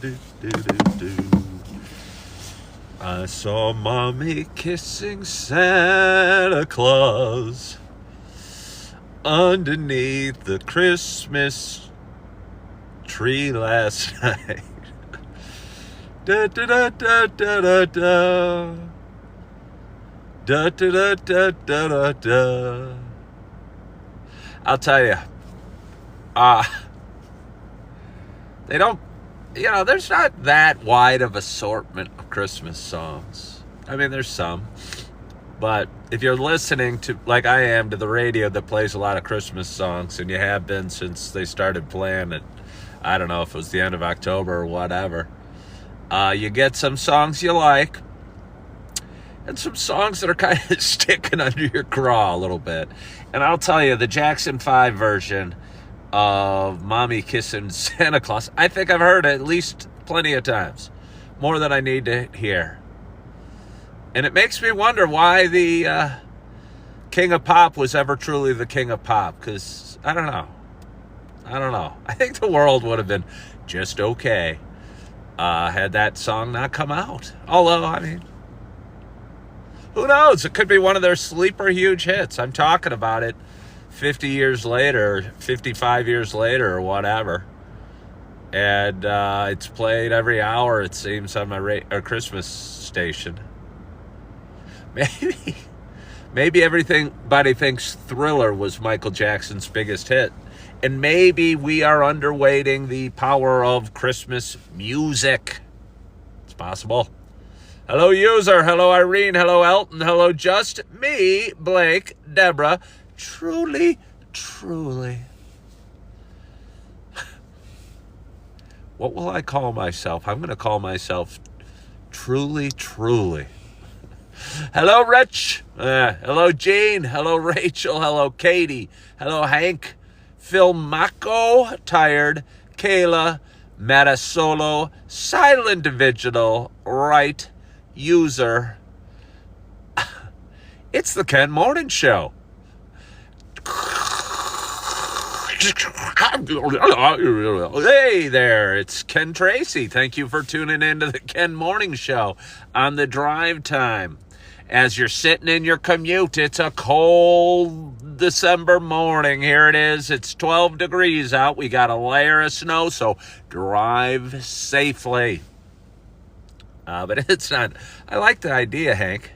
do, do, do, do. I saw Mommy kissing Santa Claus underneath the Christmas tree last night. Da da da da da da da. Da da da da da da da. I'll tell you, they don't, there's not that wide of assortment of Christmas songs. I mean, there's some, but if you're listening to, like I am, to the radio that plays a lot of Christmas songs, and you have been since they started playing it, I don't know if it was the end of October or whatever, you get some songs you like, and some songs that are kind of sticking under your craw a little bit. And I'll tell you, the Jackson 5 version of Mommy Kissing Santa Claus, I think I've heard it at least plenty of times. More than I need to hear. And it makes me wonder why the King of Pop was ever truly the King of Pop. Because, I don't know. I think the world would have been just okay had that song not come out. Although, I mean, who knows? It could be one of their sleeper huge hits. I'm talking about it 50 years later, 55 years later, or whatever. And it's played every hour, it seems, on my Christmas station. Maybe everybody thinks Thriller was Michael Jackson's biggest hit. And maybe we are underweighting the power of Christmas music. It's possible. Hello, user. Hello, Irene. Hello, Elton. Hello, just me, Blake, Deborah. Truly. What will I call myself? I'm going to call myself Truly. Hello, Rich. Hello, Jane. Hello, Rachel. Hello, Katie. Hello, Hank. Phil Mako, Tired. Kayla. Matasolo. Silent Digital. Right. User. It's the Ken Morning Show. Hey there, it's Ken Tracy. Thank you for tuning into the Ken Morning Show on the drive time. As you're sitting in your commute, it's a cold December morning. Here it is. It's 12 degrees out. We got a layer of snow, so drive safely. But it's not. I like the idea, Hank.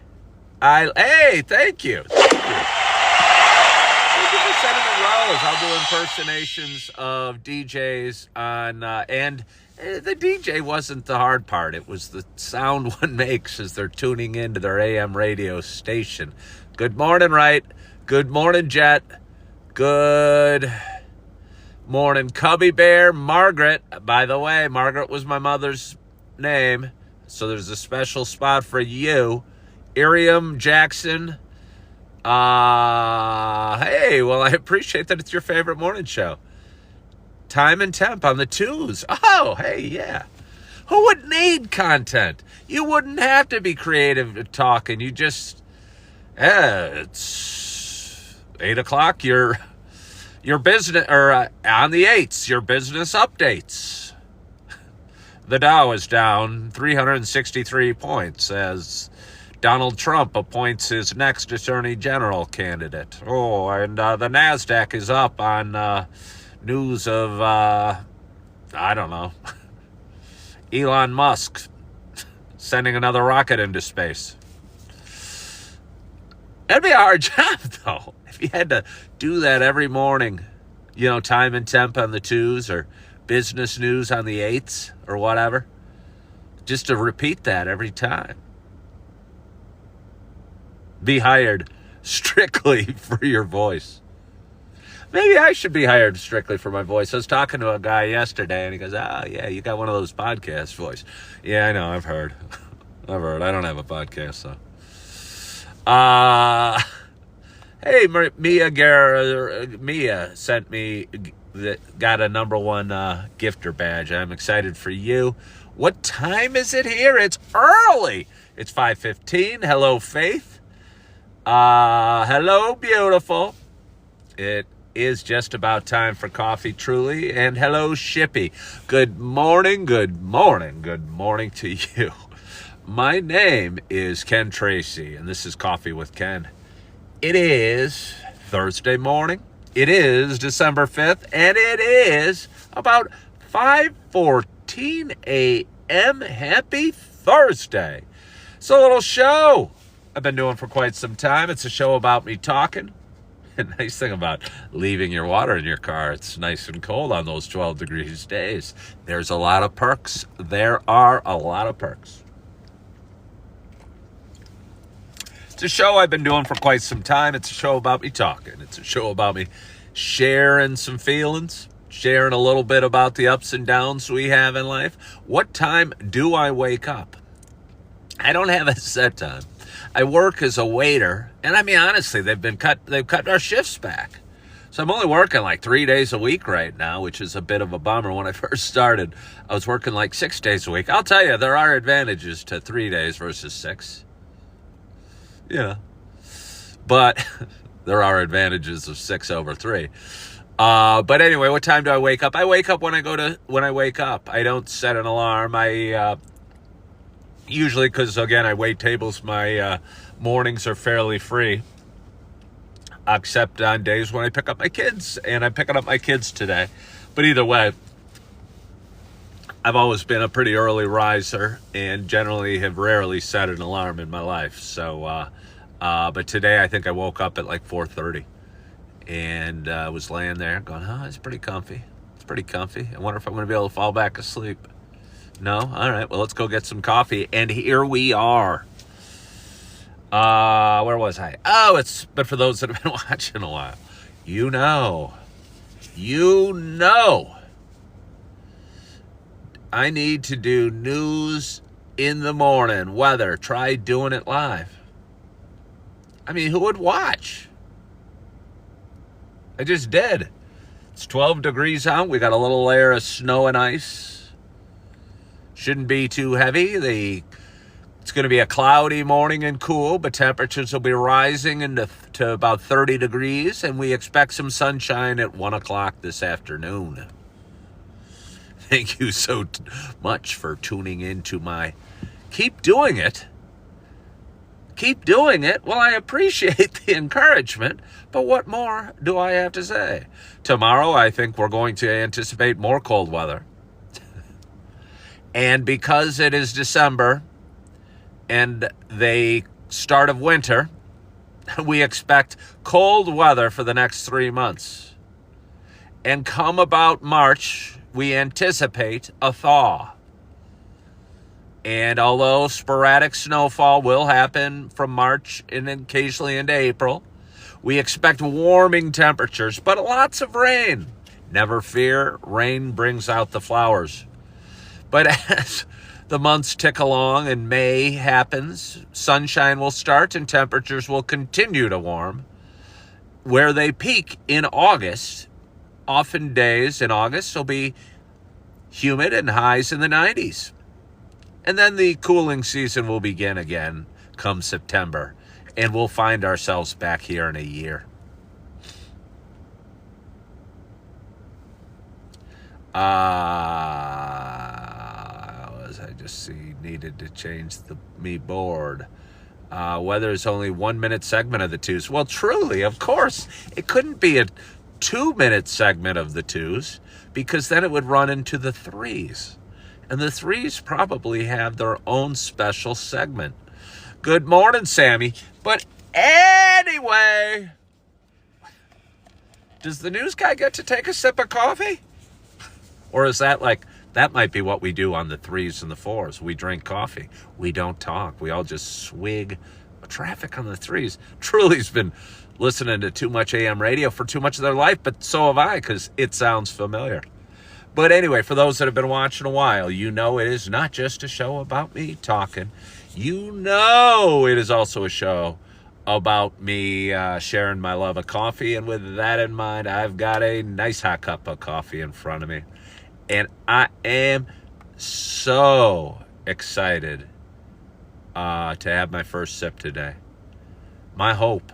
Hey, thank you. Thank you for sending me Rose. I'll do impersonations of DJs on, and the DJ wasn't the hard part. It was the sound one makes as they're tuning into their AM radio station. Good morning, Wright. Good morning, Jet. Good morning, Cubby Bear. Margaret. By the way, Margaret was my mother's name. So there's a special spot for you. Iriam Jackson. Hey, well, I appreciate that it's your favorite morning show. Time and Temp on the twos. Oh, hey, yeah. Who would need content? You wouldn't have to be creative talking. You just, it's 8 o'clock. Your business, or on the 8s, your business updates. The Dow is down 363 points as Donald Trump appoints his next attorney general candidate. Oh, and the NASDAQ is up on news of, I don't know, Elon Musk sending another rocket into space. That'd be a hard job, though, if you had to do that every morning. Time and Temp on the 2s or business news on the 8s or whatever. Just to repeat that every time. Be hired strictly for your voice. Maybe I should be hired strictly for my voice. I was talking to a guy yesterday, and he goes, yeah, you got one of those podcast voice. Yeah, I know, I've heard. I don't have a podcast, so. Hey, Mia sent me, got a number 1 gifter badge. I'm excited for you. What time is it here? It's early. It's 5:15. Hello, Faith. Hello, beautiful. It is just about time for coffee, truly. And hello, Shippy. Good morning, good morning, good morning to you. My name is Ken Tracy, and this is Coffee with Ken. It is Thursday morning. It is December 5th, and it is about 5:14 a.m. Happy Thursday. It's a little show I've been doing for quite some time. It's a show about me talking. The nice thing about leaving your water in your car, it's nice and cold on those 12 degrees days. There's a lot of perks. There are a lot of perks. It's a show I've been doing for quite some time. It's a show about me talking. It's a show about me sharing some feelings, sharing a little bit about the ups and downs we have in life. What time do I wake up? I don't have a set time. I work as a waiter, and I mean, honestly, they've cut our shifts back. So I'm only working like 3 days a week right now, which is a bit of a bummer. When I first started, I was working like 6 days a week. I'll tell you, there are advantages to 3 days versus 6. Yeah. But there are advantages of 6 over 3. But anyway, what time do I wake up? I wake up when I wake up. I don't set an alarm. I usually, because again, I wait tables, my mornings are fairly free, except on days when I pick up my kids, and I'm picking up my kids today. But either way, I've always been a pretty early riser and generally have rarely set an alarm in my life. So, but today I think I woke up at like 4:30 and was laying there going, oh, it's pretty comfy. It's pretty comfy. I wonder if I'm going to be able to fall back asleep. No? All right. Well, let's go get some coffee. And here we are. Where was I? Oh, but for those that have been watching a while, you know, I need to do news in the morning, weather. Try doing it live. I mean, who would watch? I just did. It's 12 degrees out. We got a little layer of snow and ice. Shouldn't be too heavy. It's going to be a cloudy morning and cool, but temperatures will be rising to about 30 degrees, and we expect some sunshine at 1 o'clock this afternoon. Thank you so much for tuning in to my Keep Doing It. Keep doing it. Well, I appreciate the encouragement, but what more do I have to say? Tomorrow, I think we're going to anticipate more cold weather. And because it is December and the start of winter, we expect cold weather for the next 3 months. And come about March, we anticipate a thaw. And although sporadic snowfall will happen from March and occasionally into April, we expect warming temperatures, but lots of rain. Never fear, rain brings out the flowers. But as the months tick along and May happens, sunshine will start and temperatures will continue to warm. Where they peak in August, often days in August will be humid and highs in the 90s. And then the cooling season will begin again come September, and we'll find ourselves back here in a year. I just needed to change me board. Weather is only 1 minute segment of the twos. Well, truly, of course, it couldn't be a 2 minute segment of the twos because then it would run into the threes. And the threes probably have their own special segment. Good morning, Sammy. But anyway, does the news guy get to take a sip of coffee? Or is that that might be what we do on the threes and the fours. We drink coffee. We don't talk. We all just swig traffic on the threes. Truly's been listening to too much AM radio for too much of their life, but so have I because it sounds familiar. But anyway, for those that have been watching a while, you know it is not just a show about me talking. You know it is also a show about me sharing my love of coffee. And with that in mind, I've got a nice hot cup of coffee in front of me. And I am so excited to have my first sip today. My hope,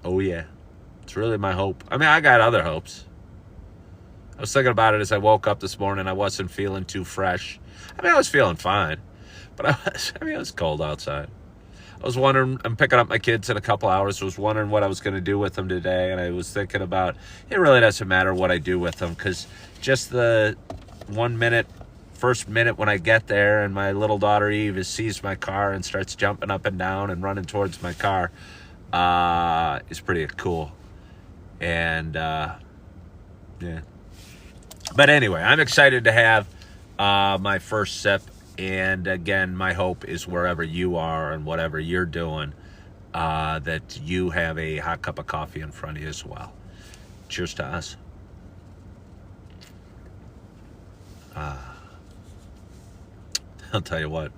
oh yeah, It's really my hope. I mean, I got other hopes. I was thinking about it as I woke up this morning. I wasn't feeling too fresh. I mean, I was feeling fine, but it was cold outside. I was wondering, I'm picking up my kids in a couple hours. I was wondering what I was going to do with them today. And I was thinking about, it really doesn't matter what I do with them, because just the first minute when I get there and my little daughter Eve sees my car and starts jumping up and down and running towards my car, is pretty cool. And, yeah. But anyway, I'm excited to have my first sip. And again, my hope is wherever you are and whatever you're doing, that you have a hot cup of coffee in front of you as well. Cheers to us. I'll tell you what,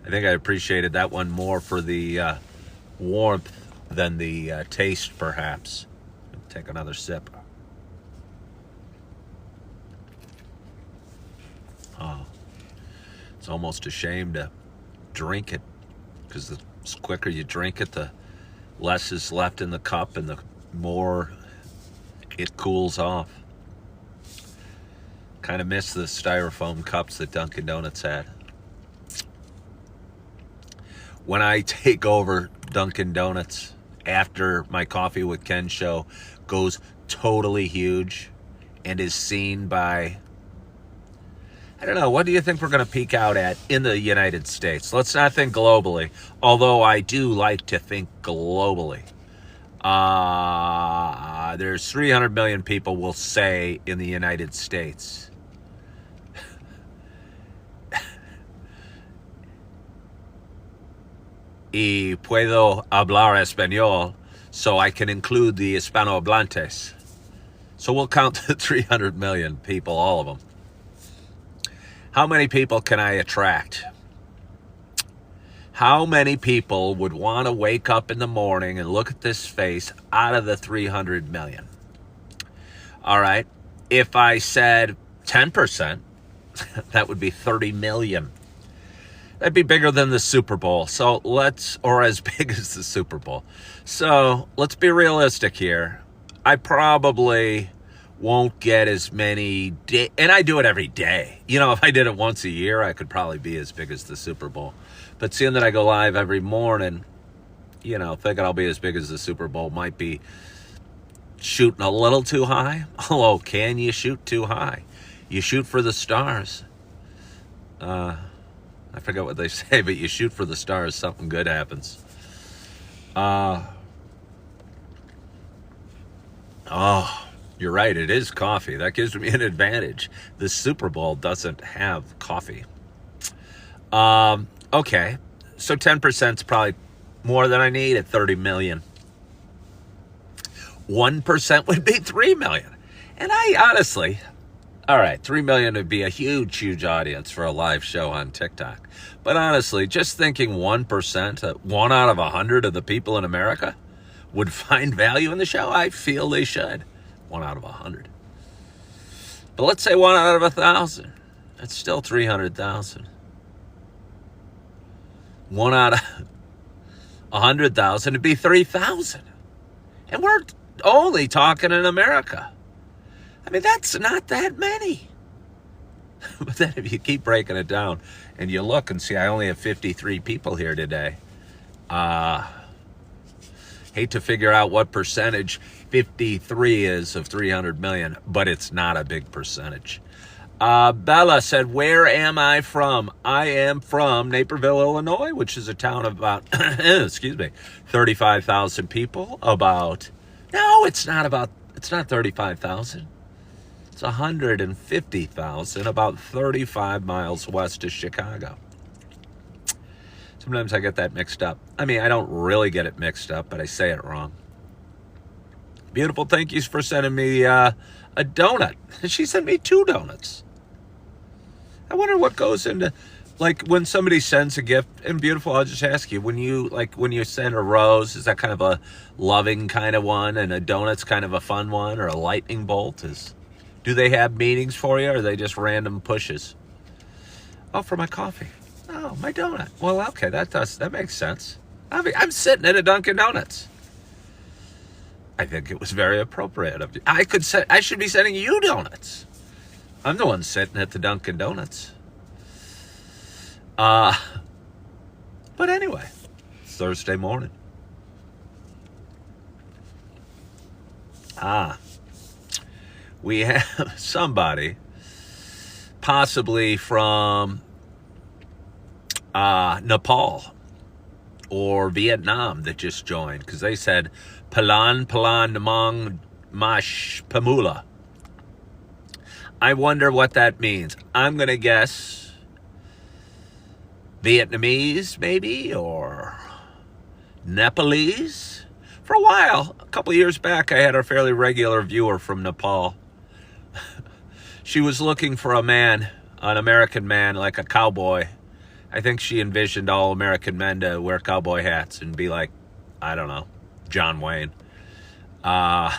I think I appreciated that one more for the warmth than the taste, perhaps. Take another sip. Oh, it's almost a shame to drink it, because the quicker you drink it, the less is left in the cup and the more it cools off. Kind of miss the styrofoam cups that Dunkin' Donuts had. When I take over Dunkin' Donuts after my Coffee with Ken show goes totally huge and is seen by, I don't know, what do you think we're going to peak out at in the United States? Let's not think globally, although I do like to think globally. There's 300 million people, we'll say, in the United States. Y puedo hablar español, so I can include the Hispanohablantes. So we'll count the 300 million people, all of them. How many people can I attract? How many people would want to wake up in the morning and look at this face out of the 300 million? All right. If I said 10%, that would be 30 million. That'd be bigger than the Super Bowl. Or as big as the Super Bowl. So let's be realistic here. I probably won't get as many, and I do it every day. You know, if I did it once a year, I could probably be as big as the Super Bowl. But seeing that I go live every morning, you know, thinking I'll be as big as the Super Bowl might be shooting a little too high. Although, can you shoot too high? You shoot for the stars. I forget what they say, but you shoot for the stars, something good happens. Oh, you're right, it is coffee. That gives me an advantage. The Super Bowl doesn't have coffee. Okay, so 10% is probably more than I need at 30 million. 1% would be 3 million. And I honestly... All right, 3 million would be a huge, huge audience for a live show on TikTok. But honestly, just thinking 1%, 1 out of 100 of the people in America would find value in the show, I feel they should. 1 out of 100. But let's say 1 out of 1,000. That's still 300,000. 1 out of 100,000 would be 3,000. And we're only talking in America. I mean, that's not that many. But then if you keep breaking it down and you look and see, I only have 53 people here today. Hate to figure out what percentage 53 is of 300 million, but it's not a big percentage. Bella said, where am I from? I am from Naperville, Illinois, which is a town of about, 35,000 people. It's not 35,000. It's 150,000, about 35 miles west of Chicago. Sometimes I get that mixed up. I mean, I don't really get it mixed up, but I say it wrong. Beautiful, thank you for sending me a donut. She sent me 2 donuts. I wonder what goes into, like, when somebody sends a gift. And Beautiful, I'll just ask you, when you send a rose, is that kind of a loving kind of one, and a donut's kind of a fun one, or a lightning bolt? Do they have meanings for you, or are they just random pushes? Oh, for my coffee. Oh, my donut. Well, okay, that makes sense. I'm sitting at a Dunkin' Donuts. I think it was very appropriate of you. I should be sending you donuts. I'm the one sitting at the Dunkin' Donuts. But anyway, it's Thursday morning. We have somebody, possibly from Nepal or Vietnam, that just joined, because they said Palan Palan Namang Mash Pamula. I wonder what that means. I'm going to guess Vietnamese, maybe, or Nepalese. For a while, a couple of years back, I had a fairly regular viewer from Nepal. She was looking for a man, an American man, like a cowboy. I think she envisioned all American men to wear cowboy hats and be like, I don't know, John Wayne. But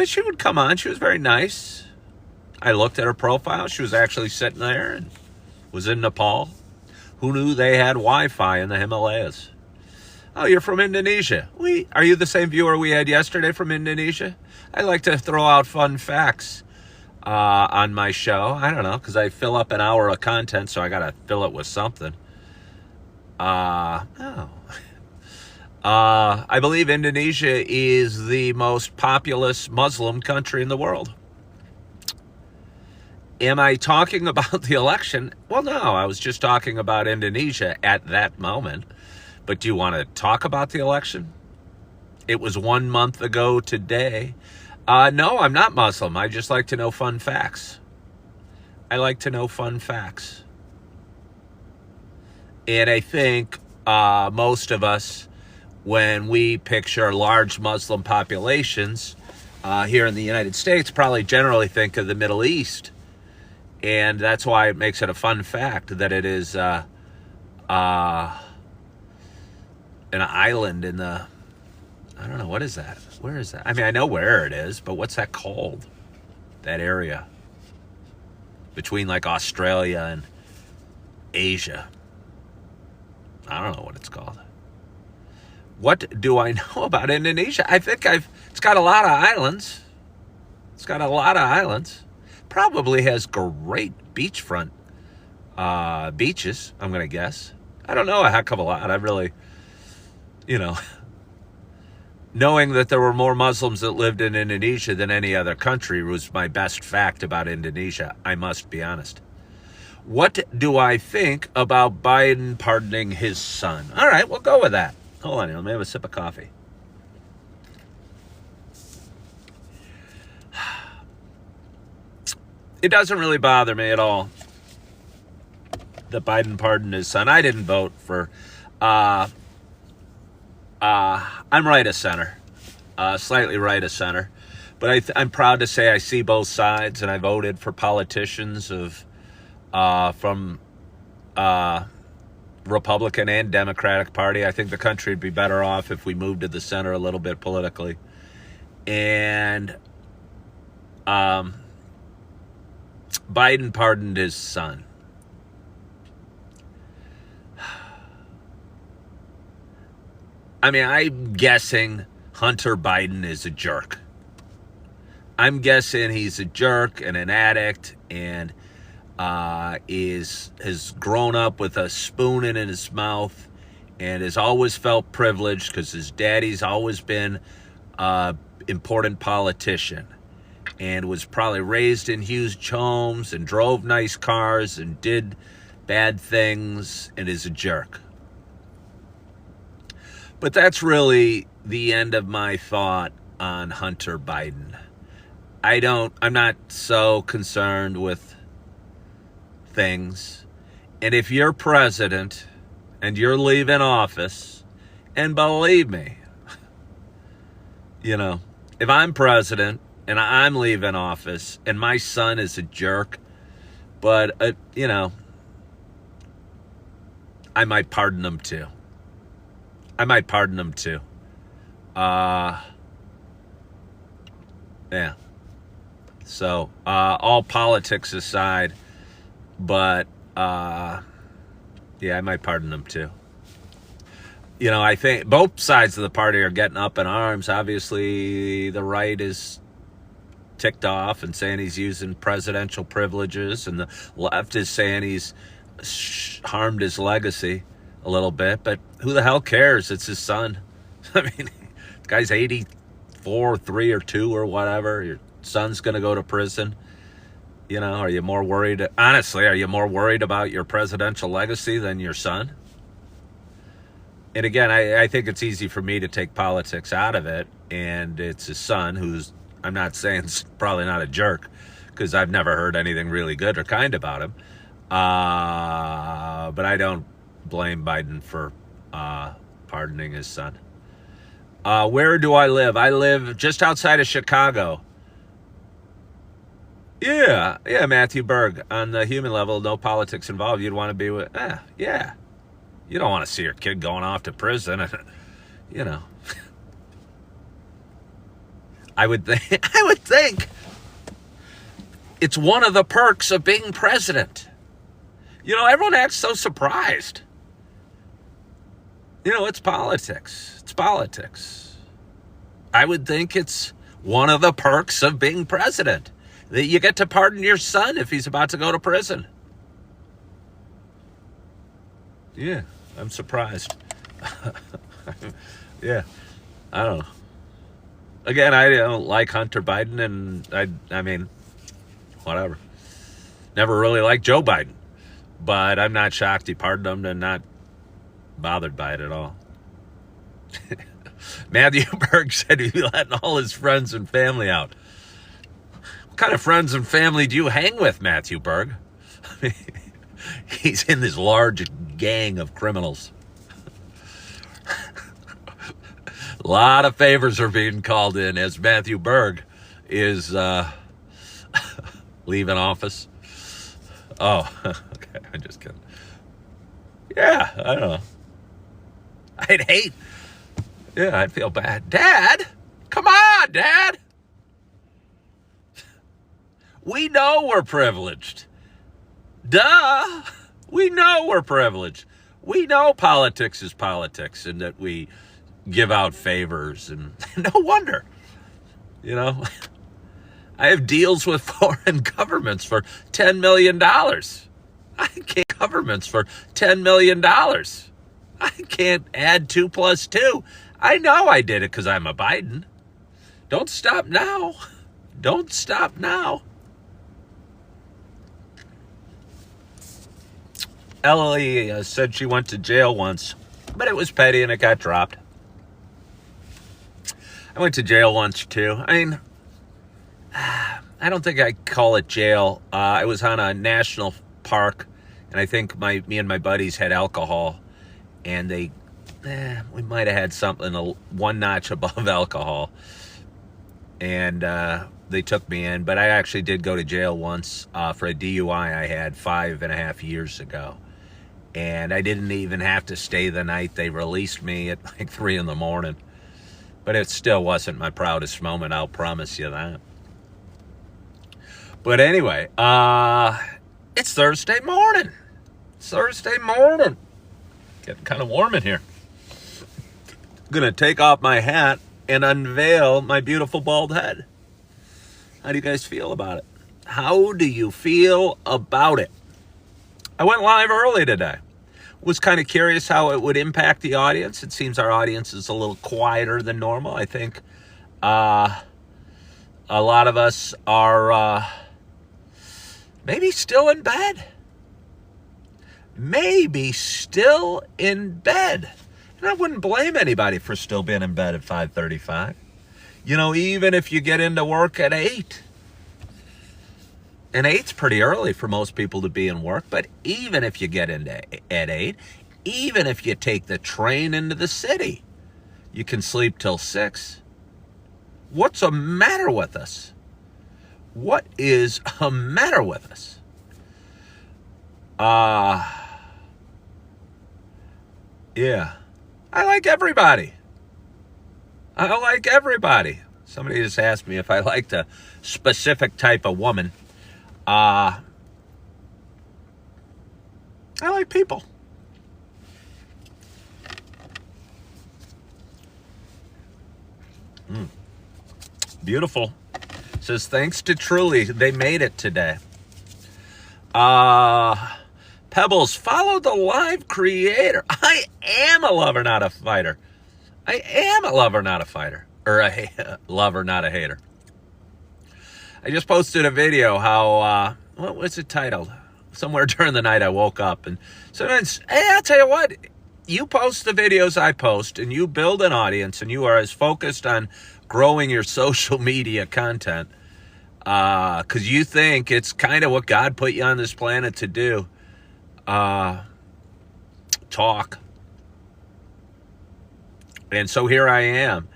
she would come on. She was very nice. I looked at her profile. She was actually sitting there and was in Nepal. Who knew they had Wi-Fi in the Himalayas? Oh, you're from Indonesia. Are you the same viewer we had yesterday from Indonesia? I like to throw out fun facts on my show. I don't know, because I fill up an hour of content, so I got to fill it with something. I believe Indonesia is the most populous Muslim country in the world. Am I talking about the election? Well, no, I was just talking about Indonesia at that moment. But do you want to talk about the election? It was 1 month ago today. No, I'm not Muslim. I just like to know fun facts. I like to know fun facts. And I think most of us, when we picture large Muslim populations here in the United States, probably generally think of the Middle East. And that's why it makes it a fun fact that it is an island in the, I don't know, what is that? Where is that? I mean, I know where it is, but what's that called? That area between like Australia and Asia. I don't know what it's called. What do I know about Indonesia? I think it's got a lot of islands. It's got a lot of islands. Probably has great beachfront beaches, I'm going to guess. I don't know a heck of a lot. I really, knowing that there were more Muslims that lived in Indonesia than any other country was my best fact about Indonesia, I must be honest. What do I think about Biden pardoning his son? All right, we'll go with that. Hold on, let me have a sip of coffee. It doesn't really bother me at all that Biden pardoned his son. I didn't vote for... I'm right of center. Slightly right of center. But I'm proud to say I see both sides, and I voted for politicians from Republican and Democratic Party. I think the country would be better off if we moved to the center a little bit politically. And Biden pardoned his son. I mean, I'm guessing Hunter Biden is a jerk. I'm guessing he's a jerk and an addict and has grown up with a spoon in his mouth and has always felt privileged because his daddy's always been an important politician and was probably raised in huge homes and drove nice cars and did bad things and is a jerk. But that's really the end of my thought on Hunter Biden. I'm not so concerned with things. And if you're president and you're leaving office, and believe me, if I'm president and I'm leaving office and my son is a jerk, but, I might pardon him too. Yeah. So, all politics aside, but, I might pardon him too. I think both sides of the party are getting up in arms. Obviously, the right is ticked off and saying he's using presidential privileges, and the left is saying he's harmed his legacy a little bit. But who the hell cares? It's his son. I mean, the guy's 84, 3 or 2 or whatever. Your son's going to go to prison. Are you more worried? Honestly, are you more worried about your presidential legacy than your son? And again, I think it's easy for me to take politics out of it, and it's his son who's, I'm not saying it's probably not a jerk, because I've never heard anything really good or kind about him. But I don't blame Biden for pardoning his son. Where do I live? I live just outside of Chicago. Yeah, Matthew Berg. On the human level, no politics involved. You'd want to be with, yeah. You don't want to see your kid going off to prison. I would think it's one of the perks of being president. Everyone acts so surprised. It's politics. It's politics. I would think it's one of the perks of being president that you get to pardon your son if he's about to go to prison. Yeah, I'm surprised. Yeah, I don't know. Again, I don't like Hunter Biden, and I mean, whatever. Never really liked Joe Biden, but I'm not shocked he pardoned him and not bothered by it at all. Matthew Berg said he'd be letting all his friends and family out. What kind of friends and family do you hang with, Matthew Berg? He's in this large gang of criminals. A lot of favors are being called in as Matthew Berg is leaving office. Oh, okay, I'm just kidding. Yeah, I don't know. I'd feel bad. Dad, come on, Dad. We know we're privileged. Duh. We know we're privileged. We know politics is politics and that we give out favors, and no wonder. I have deals with foreign governments for $10 million. I can't governments for $10 million. I can't add 2 plus 2. I know I did it because I'm a Biden. Don't stop now. Don't stop now. Ellie said she went to jail once, but it was petty and it got dropped. I went to jail once too. I mean, I don't think I call it jail. I was on a national park, and I think me and my buddies had alcohol, and we might have had something one notch above alcohol, and they took me in. But I actually did go to jail once for a DUI I had 5.5 years ago, and I didn't even have to stay the night. They released me at like 3 a.m. But it still wasn't my proudest moment, I'll promise you that. But anyway, it's Thursday morning. Getting kind of warm in here. I'm going to take off my hat and unveil my beautiful bald head. How do you guys feel about it? How do you feel about it? I went live early today. Was kind of curious how it would impact the audience. It seems our audience is a little quieter than normal. I think a lot of us are maybe still in bed. And I wouldn't blame anybody for still being in bed at 5:35. Even if you get into work at 8. And 8's pretty early for most people to be in work, but even if you get into at 8, even if you take the train into the city, you can sleep till 6. What's the matter with us? What is the matter with us? Yeah. I like everybody. Somebody just asked me if I liked a specific type of woman. I like people. Beautiful. Says, thanks to Truly, they made it today. Pebbles, follow the live creator. I am a lover, not a fighter. I am a lover, not a fighter. Or a lover, not a hater. I just posted a video how, what was it titled? Somewhere during the night I woke up. And sometimes, hey, I'll tell you what. You post the videos I post, and you build an audience, and you are as focused on growing your social media content because you think it's kind of what God put you on this planet to do. Talk. And so here I am.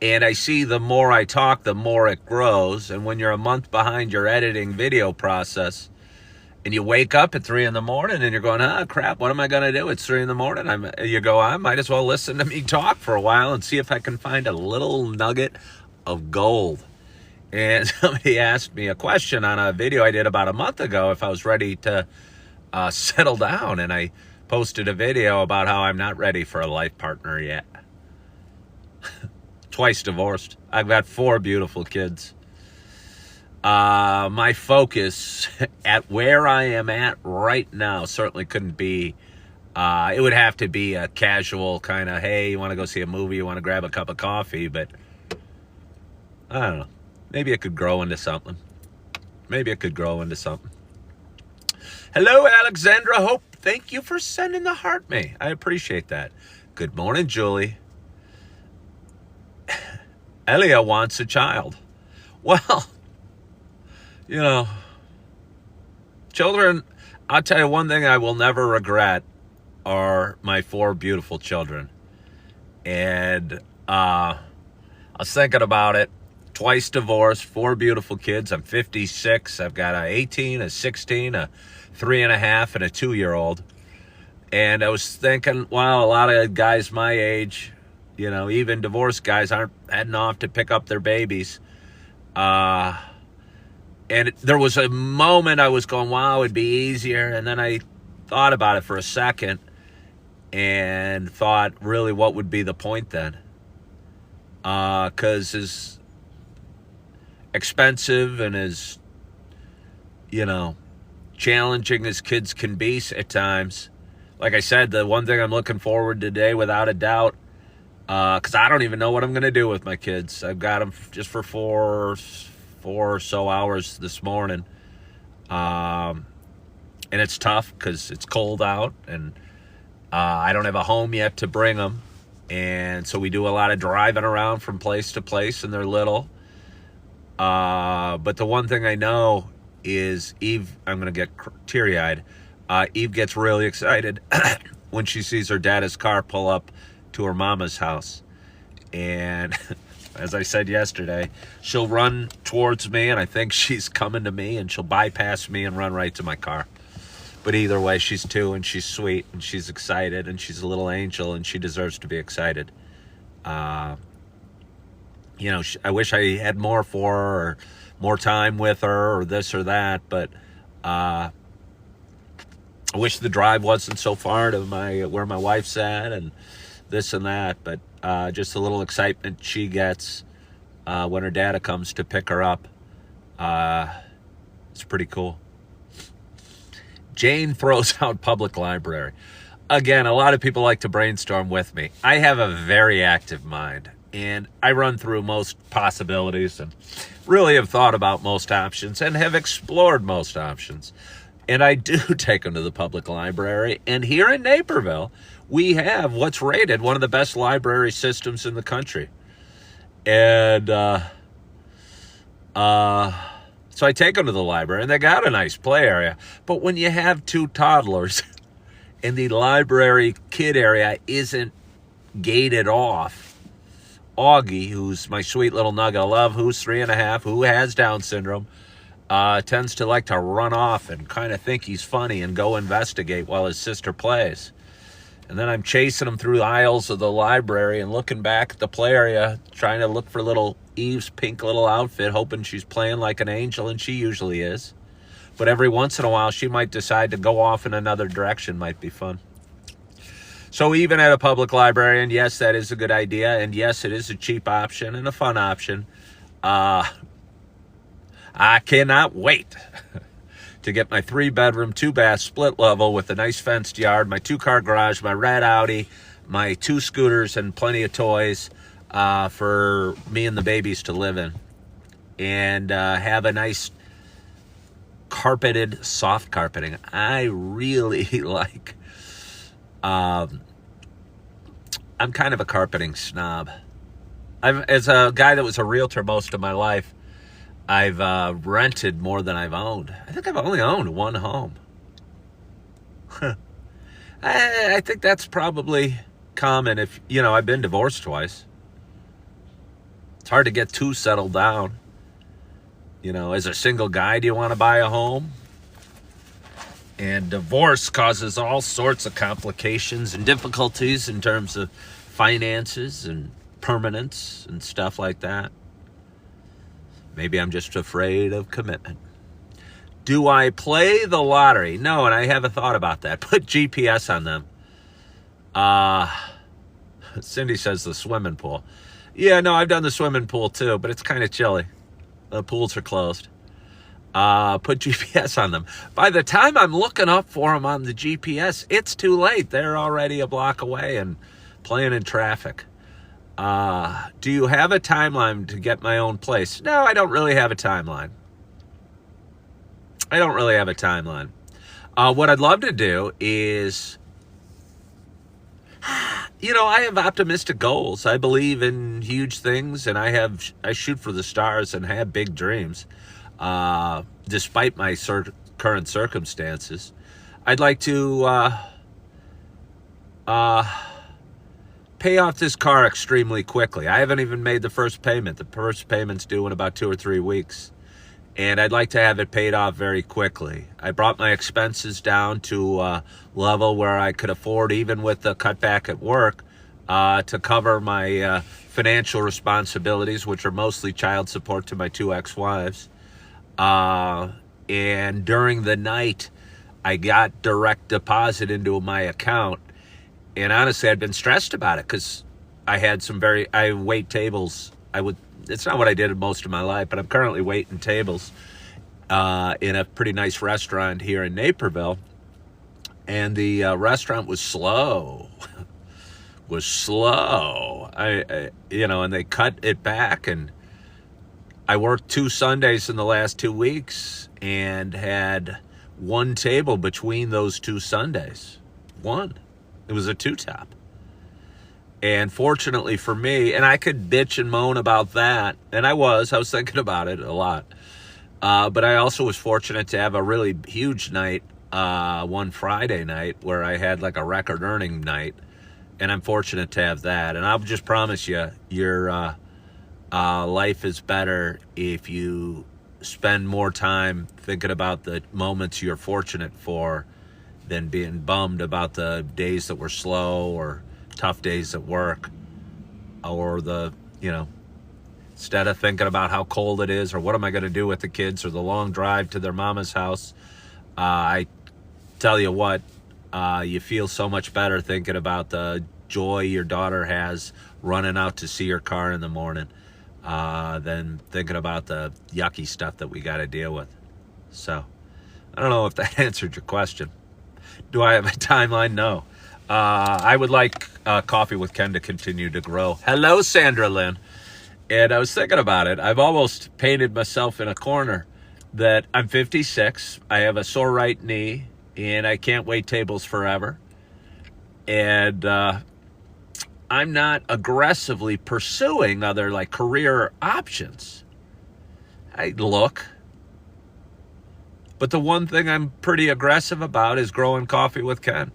And I see the more I talk, the more it grows. And when you're a month behind your editing video process, and you wake up at 3 a.m. and you're going, crap, what am I going to do? It's 3 a.m. You go, I might as well listen to me talk for a while and see if I can find a little nugget of gold. And somebody asked me a question on a video I did about a month ago if I was ready to settle down. And I posted a video about how I'm not ready for a life partner yet. Twice divorced. I've got 4 beautiful kids. My focus at where I am at right now certainly couldn't be, it would have to be a casual kind of, hey, you want to go see a movie, you want to grab a cup of coffee, but I don't know. Maybe it could grow into something. Hello, Alexandra Hope. Thank you for sending the heart me. I appreciate that. Good morning, Julie. Elia wants a child. Well, children, I'll tell you one thing I will never regret are my 4 beautiful children. And I was thinking about it. Twice divorced, 4 beautiful kids. I'm 56. I've got a 18, a 16, a 3.5, and a 2-year-old. And I was thinking, wow, a lot of guys my age, even divorced guys aren't heading off to pick up their babies. And there was a moment I was going, wow, it'd be easier. And then I thought about it for a second and thought, really, what would be the point then? Because as expensive and as, challenging as kids can be at times, like I said, the one thing I'm looking forward to today, without a doubt, because I don't even know what I'm going to do with my kids. I've got them just for 4 or so hours this morning. And it's tough because it's cold out and I don't have a home yet to bring them. And so we do a lot of driving around from place to place, and they're little. But the one thing I know is Eve, I'm going to get teary-eyed. Eve gets really excited when she sees her dad's car pull up to her mama's house. And as I said yesterday, she'll run towards me, and I think she's coming to me, and she'll bypass me and run right to my car. But either way, she's 2, and she's sweet, and she's excited, and she's a little angel, and she deserves to be excited. I wish I had more for her, or more time with her, or this or that, but I wish the drive wasn't so far to where my wife's at, and this and that, but just a little excitement she gets when her dad comes to pick her up. It's pretty cool. Jane throws out public library. Again, a lot of people like to brainstorm with me. I have a very active mind, and I run through most possibilities and really have thought about most options and have explored most options. And I do take them to the public library. And here in Naperville, we have what's rated one of the best library systems in the country. And so I take them to the library, and they got a nice play area. But when you have 2 toddlers and the library kid area isn't gated off, Augie, who's my sweet little nugget of love, who's 3.5, who has Down syndrome, tends to like to run off and kind of think he's funny and go investigate while his sister plays. And then I'm chasing him through the aisles of the library and looking back at the play area, trying to look for little Eve's pink little outfit, hoping she's playing like an angel, and she usually is. But every once in a while, she might decide to go off in another direction. Might be fun. So even at a public library, and yes, that is a good idea, and yes, it is a cheap option and a fun option. I cannot wait to get my 3-bedroom, 2-bath split level with a nice fenced yard, my 2-car garage, my red Audi, my 2 scooters, and plenty of toys for me and the babies to live in, and have a nice carpeted, soft carpeting. I really like. I'm kind of a carpeting snob. As a guy that was a realtor most of my life, I've rented more than I've owned. I think I've only owned 1 home. I think that's probably common if, I've been divorced twice. It's hard to get too settled down. As a single guy, do you want to buy a home? And divorce causes all sorts of complications and difficulties in terms of finances and permanence and stuff like that. Maybe I'm just afraid of commitment. Do I play the lottery? No, and I haven't thought about that. Put GPS on them. Cindy says the swimming pool. Yeah, no, I've done the swimming pool too, but it's kind of chilly. The pools are closed. Put GPS on them. By the time I'm looking up for them on the GPS, it's too late. They're already a block away and playing in traffic. Do you have a timeline to get my own place? No, I don't really have a timeline. What I'd love to do is, I have optimistic goals. I believe in huge things, and I shoot for the stars and have big dreams. Despite my current circumstances, I'd like to pay off this car extremely quickly. I haven't even made the first payment. The first payment's due in about 2 or 3 weeks, and I'd like to have it paid off very quickly. I brought my expenses down to a level where I could afford, even with the cutback at work, to cover my financial responsibilities, which are mostly child support to my 2 ex-wives. And during the night, I got direct deposit into my account. And honestly, I'd been stressed about it because I had I wait tables. It's not what I did most of my life, but I'm currently waiting tables in a pretty nice restaurant here in Naperville. And the restaurant was slow. And they cut it back, and I worked 2 Sundays in the last 2 weeks and had 1 table between those 2 Sundays. 1. It was a 2-top. And fortunately for me, and I could bitch and moan about that, and I was thinking about it a lot. But I also was fortunate to have a really huge night, one Friday night, where I had like a record earning night. And I'm fortunate to have that. And I'll just promise you, your life is better if you spend more time thinking about the moments you're fortunate for than being bummed about the days that were slow or tough days at work, or instead of thinking about how cold it is or what am I going to do with the kids or the long drive to their mama's house. I tell you what, you feel so much better thinking about the joy your daughter has running out to see her car in the morning than thinking about the yucky stuff that we got to deal with. So I don't know if that answered your question. Do I have a timeline? No. I would like Coffee with Ken to continue to grow. Hello, Sandra Lynn. And I was thinking about it. I've almost painted myself in a corner that I'm 56. I have a sore right knee, and I can't wait tables forever. And I'm not aggressively pursuing other career options. I look. But the one thing I'm pretty aggressive about is growing Coffee with Ken.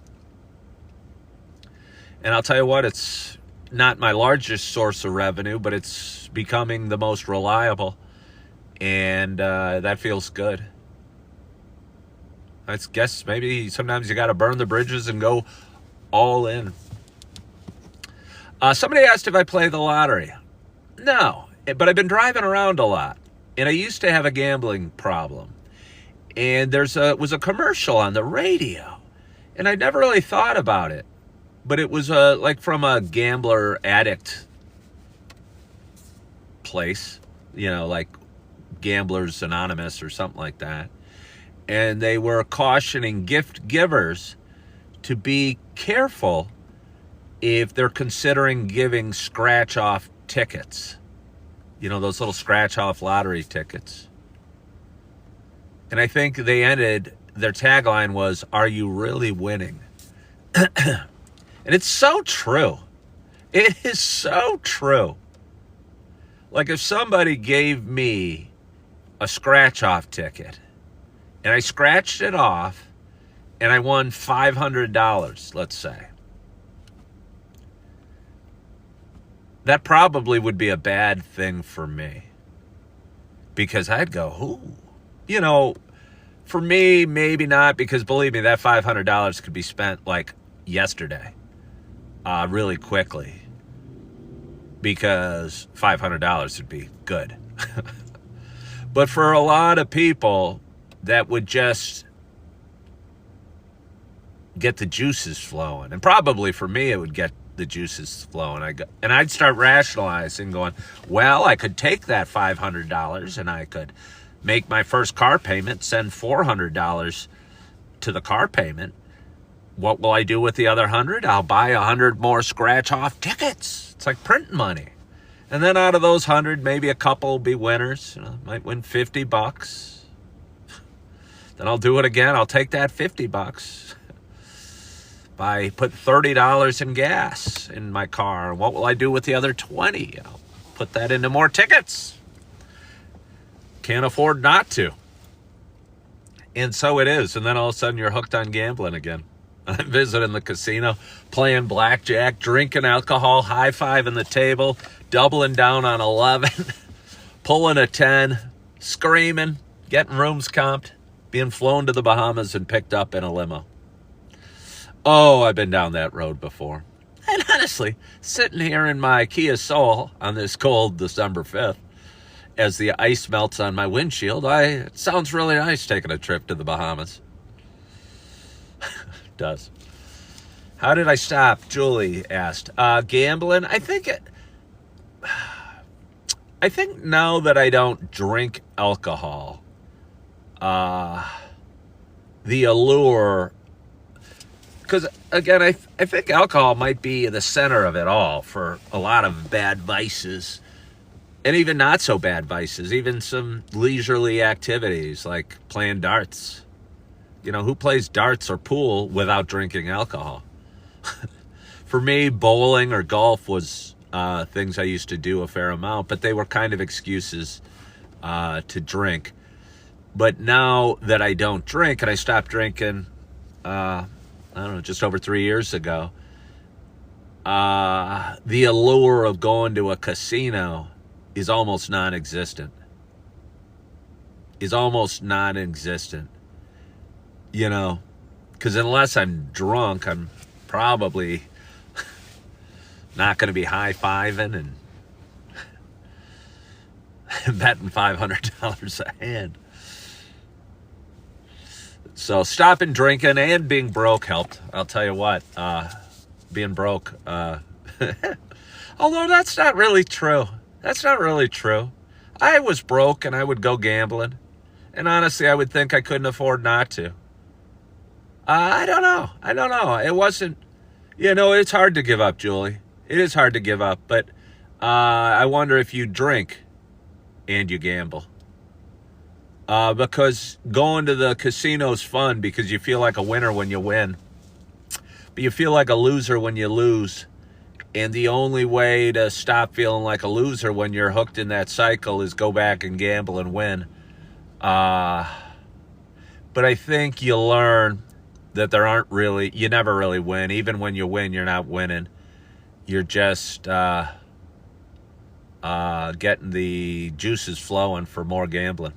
And I'll tell you what, it's not my largest source of revenue, but it's becoming the most reliable. And that feels good. I guess maybe sometimes you got to burn the bridges and go all in. Somebody asked if I play the lottery. No, but I've been driving around a lot. And I used to have a gambling problem. And was a commercial on the radio. And I never really thought about it. but it was like from a gambler addict place, like Gamblers Anonymous or something like that. And they were cautioning gift givers to be careful if they're considering giving scratch-off tickets. Those little scratch-off lottery tickets. And I think their tagline was, "Are you really winning?" And it's so true. It is so true. Like if somebody gave me a scratch-off ticket and I scratched it off and I won $500, let's say, that probably would be a bad thing for me, because I'd go, ooh. For me, maybe not, because believe me, that $500 could be spent like yesterday, really quickly, because $500 would be good. But for a lot of people, that would just get the juices flowing. And probably for me, it would get the juices flowing. And I'd start rationalizing, going, well, I could take that $500 and I could make my first car payment, send $400 to the car payment. What will I do with the other 100? I'll buy 100 more scratch-off tickets. It's like printing money. And then out of those 100, maybe a couple will be winners. Might win $50. Then I'll do it again. I'll take that $50. Put $30 in gas in my car. What will I do with the other 20? I'll put that into more tickets. Can't afford not to. And so it is. And then all of a sudden you're hooked on gambling again. I'm visiting the casino, playing blackjack, drinking alcohol, high-fiving the table, doubling down on 11, pulling a 10, screaming, getting rooms comped, being flown to the Bahamas and picked up in a limo. Oh, I've been down that road before. And honestly, sitting here in my Kia Soul on this cold December 5th, as the ice melts on my windshield, it sounds really nice taking a trip to the Bahamas. It does. How did I stop? Julie asked. Gambling. I think now that I don't drink alcohol, the allure, because again, I think alcohol might be the center of it all for a lot of bad vices, and even not so bad vices, even some leisurely activities like playing darts. Who plays darts or pool without drinking alcohol? For me, bowling or golf was things I used to do a fair amount, but they were kind of excuses to drink. But now that I don't drink, and I stopped drinking, I don't know, just over 3 years ago, the allure of going to a casino is almost non-existent. Because unless I'm drunk, I'm probably not going to be high-fiving and betting $500 a hand. So stopping drinking and being broke helped. I'll tell you what, being broke, although that's not really true. I was broke and I would go gambling. And honestly, I would think I couldn't afford not to. I don't know. It wasn't, it's hard to give up, Julie. It is hard to give up. But I wonder if you drink and you gamble. Because going to the casino's fun because you feel like a winner when you win. But you feel like a loser when you lose. And the only way to stop feeling like a loser when you're hooked in that cycle is go back and gamble and win. But I think you learn that you never really win. Even when you win, you're not winning. You're just getting the juices flowing for more gambling.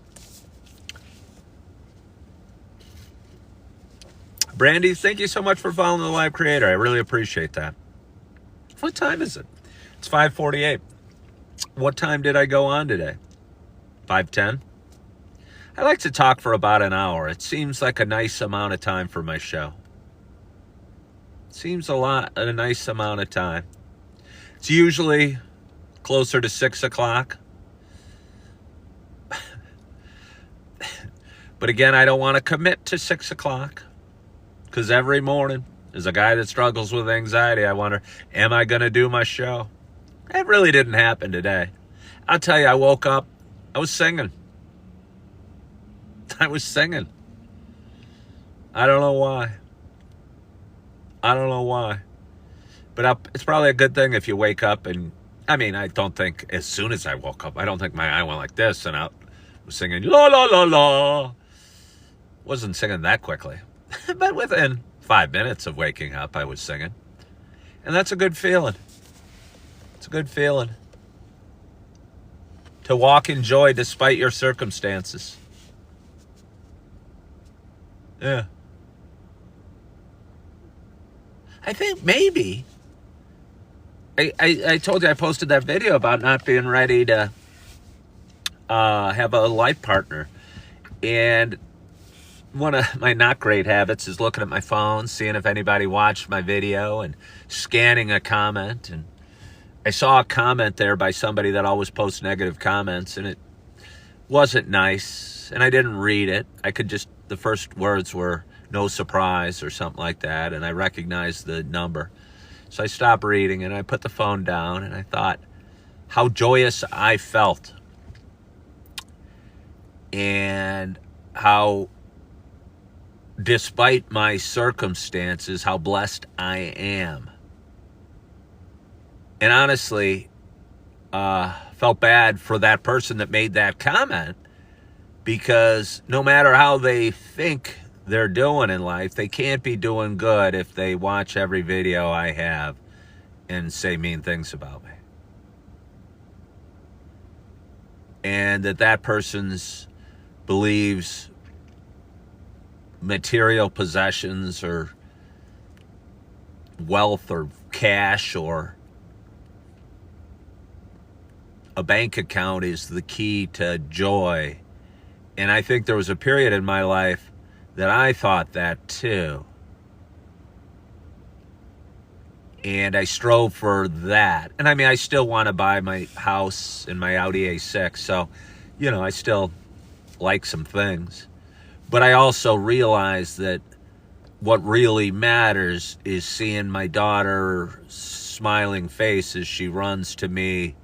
Brandy, thank you so much for following the live creator. I really appreciate that. What time is it? It's 5:48. What time did I go on today? 5:10? I like to talk for about an hour. It seems like a nice amount of time for my show. Seems a nice amount of time. It's usually closer to 6 o'clock. But again, I don't want to commit to 6 o'clock, because every morning, as a guy that struggles with anxiety, I wonder, am I going to do my show? That really didn't happen today. I'll tell you, I woke up, I was singing. I was singing. I don't know why. But it's probably a good thing if you wake up and, I mean, I don't think as soon as I woke up, I don't think my eye went like this and I was singing la la la la. Wasn't singing that quickly. But within 5 minutes of waking up, I was singing. And that's a good feeling. It's a good feeling. To walk in joy despite your circumstances. Yeah. I think maybe. I told you I posted that video about not being ready to have a life partner. And one of my not great habits is looking at my phone, seeing if anybody watched my video and scanning a comment. And I saw a comment there by somebody that always posts negative comments, and it wasn't nice. And I didn't read it. The first words were no surprise or something like that. And I recognized the number. So I stopped reading and I put the phone down and I thought how joyous I felt. And how, despite my circumstances, how blessed I am. And honestly, felt bad for that person that made that comment, because no matter how they think they're doing in life, they can't be doing good if they watch every video I have and say mean things about me. And that person's believes material possessions or wealth or cash or a bank account is the key to joy. And I think there was a period in my life that I thought that too. And I strove for that. And I mean, I still want to buy my house and my Audi A6. So, I still like some things. But I also realized that what really matters is seeing my daughter's smiling face as she runs to me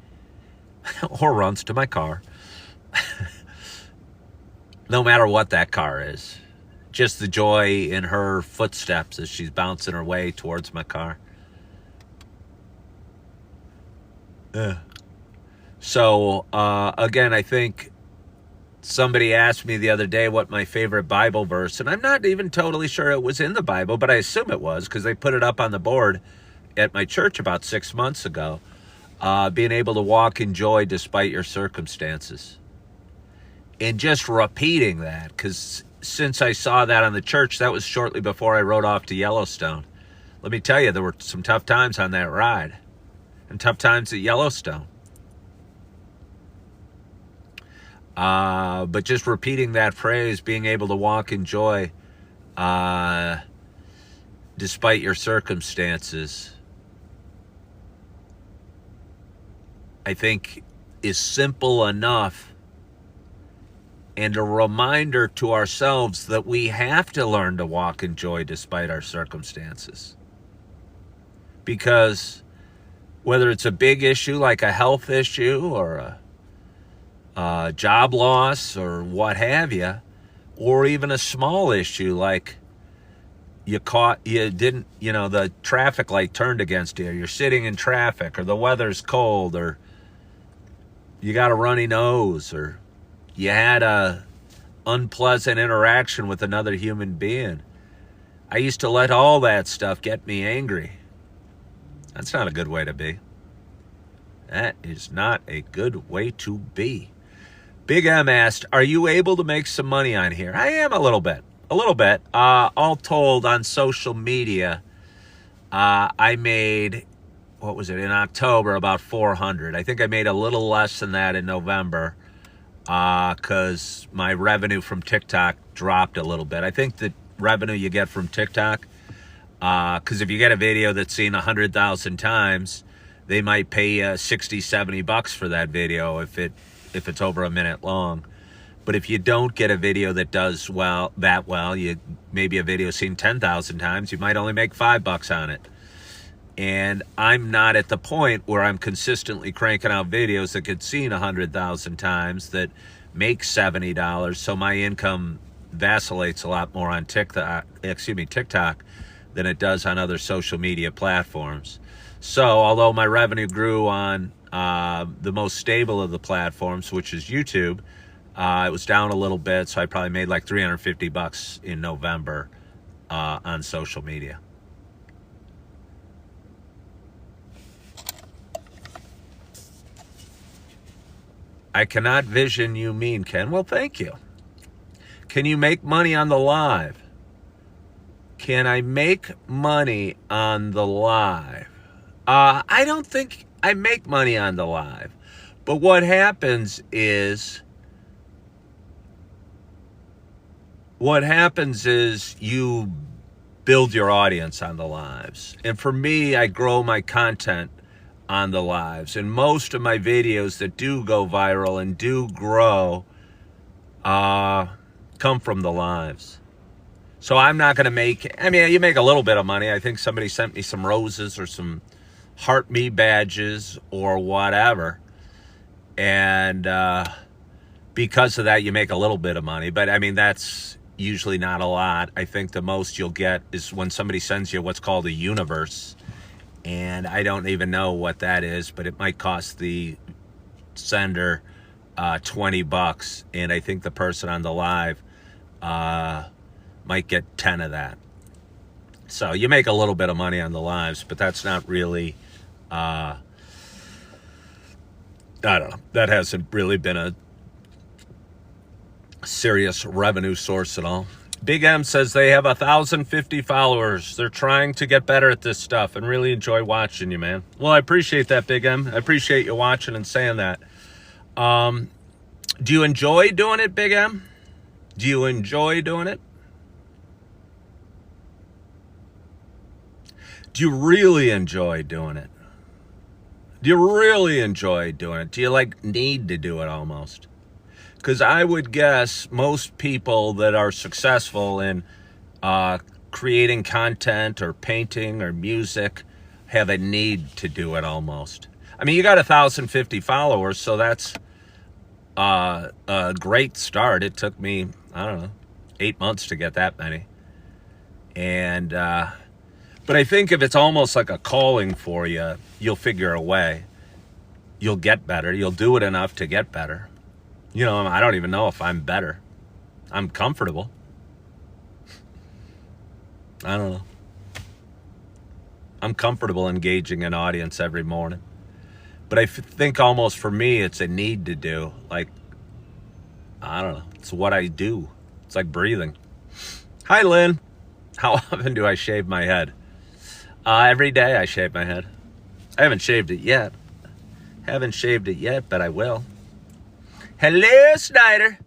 or runs to my car. No matter what that car is. Just the joy in her footsteps as she's bouncing her way towards my car. So, again, I think somebody asked me the other day what my favorite Bible verse, and I'm not even totally sure it was in the Bible, but I assume it was because they put it up on the board at my church about 6 months ago. Being able to walk in joy despite your circumstances. And just repeating that, because since I saw that on the church, that was shortly before I rode off to Yellowstone. Let me tell you, there were some tough times on that ride. And tough times at Yellowstone. But just repeating that phrase, being able to walk in joy despite your circumstances, I think is simple enough and a reminder to ourselves that we have to learn to walk in joy despite our circumstances. Because whether it's a big issue like a health issue or a job loss or what have you, or even a small issue like the traffic light turned against you, you're sitting in traffic, or the weather's cold, or you got a runny nose, or you had a unpleasant interaction with another human being. I used to let all that stuff get me angry. That's not a good way to be. That is not a good way to be. Big M asked, are you able to make some money on here? I am a little bit. All told, on social media, I made, in October, about 400. I think I made a little less than that in November because my revenue from TikTok dropped a little bit. I think the revenue you get from TikTok Because if you get a video that's seen 100,000 times, they might pay you $60-$70 for that video if it's over a minute long. But if you don't get a video that does well, maybe a video seen 10,000 times, you might only make $5 on it. And I'm not at the point where I'm consistently cranking out videos that get seen 100,000 times that make $70. So my income vacillates a lot more on TikTok than it does on other social media platforms. So although my revenue grew on the most stable of the platforms, which is YouTube, it was down a little bit, so I probably made like $350 in November on social media. I cannot vision you mean, Ken. Well, thank you. Can you make money on the live? Can I make money on the live? I don't think I make money on the live. But what happens is you build your audience on the lives. And for me, I grow my content on the lives. And most of my videos that do go viral and do grow come from the lives. So I'm not going to make, you make a little bit of money. I think somebody sent me some roses or some Heart Me badges or whatever. And because of that, you make a little bit of money. But that's usually not a lot. I think the most you'll get is when somebody sends you what's called a universe. And I don't even know what that is, but it might cost the sender $20. And I think the person on the live might get 10 of that. So you make a little bit of money on the lives, but that's not really, I don't know. That hasn't really been a serious revenue source at all. Big M says they have 1,050 followers. They're trying to get better at this stuff and really enjoy watching you, man. Well, I appreciate that, Big M. I appreciate you watching and saying that. Do you enjoy doing it, Big M? Do you enjoy doing it? Do you really enjoy doing it? Do you really enjoy doing it? Do you need to do it almost? Because I would guess most people that are successful in creating content or painting or music have a need to do it almost. You got 1,050 followers, so that's a great start. It took me, 8 months to get that many. And, but I think if it's almost like a calling for you, you'll figure a way. You'll get better. You'll do it enough to get better. I don't even know if I'm better. I'm comfortable. I don't know. I'm comfortable engaging an audience every morning. But I think almost for me, it's a need to do. I don't know. It's what I do. It's like breathing. Hi, Lynn. How often do I shave my head? Every day I shave my head. I haven't shaved it yet. But I will. Hello, Snyder.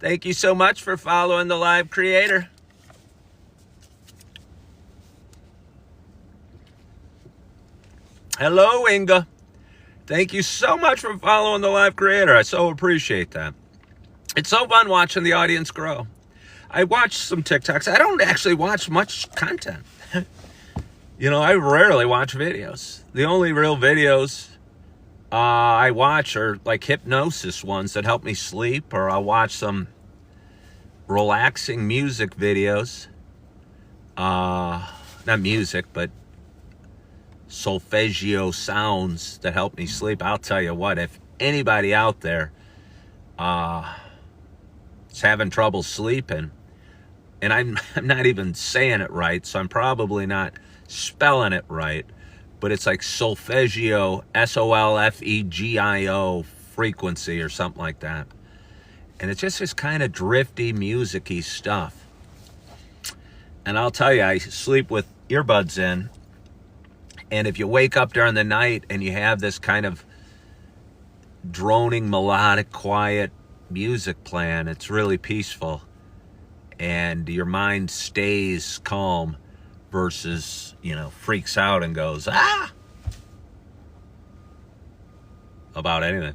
Thank you so much for following the live creator. Hello, Inga. Thank you so much for following the live creator. I so appreciate that. It's so fun watching the audience grow. I watch some TikToks. I don't actually watch much content. I rarely watch videos. The only real videos I watch are like hypnosis ones that help me sleep, or I'll watch some relaxing music videos. Not music, but solfeggio sounds that help me sleep. I'll tell you what, if anybody out there is having trouble sleeping, and I'm not even saying it right, so I'm probably not spelling it right, but it's like solfeggio, SOLFEGIO frequency or something like that. And it's just this kind of drifty, music-y stuff. And I'll tell you, I sleep with earbuds in, and if you wake up during the night and you have this kind of droning, melodic, quiet music playing, it's really peaceful. And your mind stays calm versus, freaks out and goes, about anything.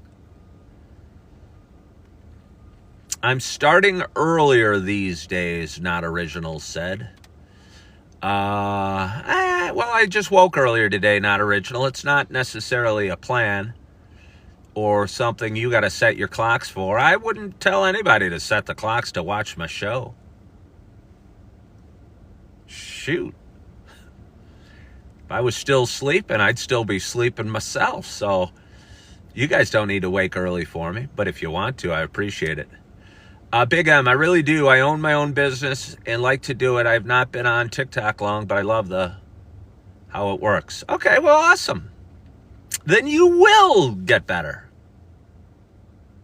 I'm starting earlier these days, Not Original said. Well, I just woke earlier today, Not Original. It's not necessarily a plan or something you got to set your clocks for. I wouldn't tell anybody to set the clocks to watch my show. Shoot. If I was still sleeping, I'd still be sleeping myself. So you guys don't need to wake early for me. But if you want to, I appreciate it. Big M, I really do. I own my own business and like to do it. I've not been on TikTok long, but I love how it works. Okay, well, awesome. Then you will get better.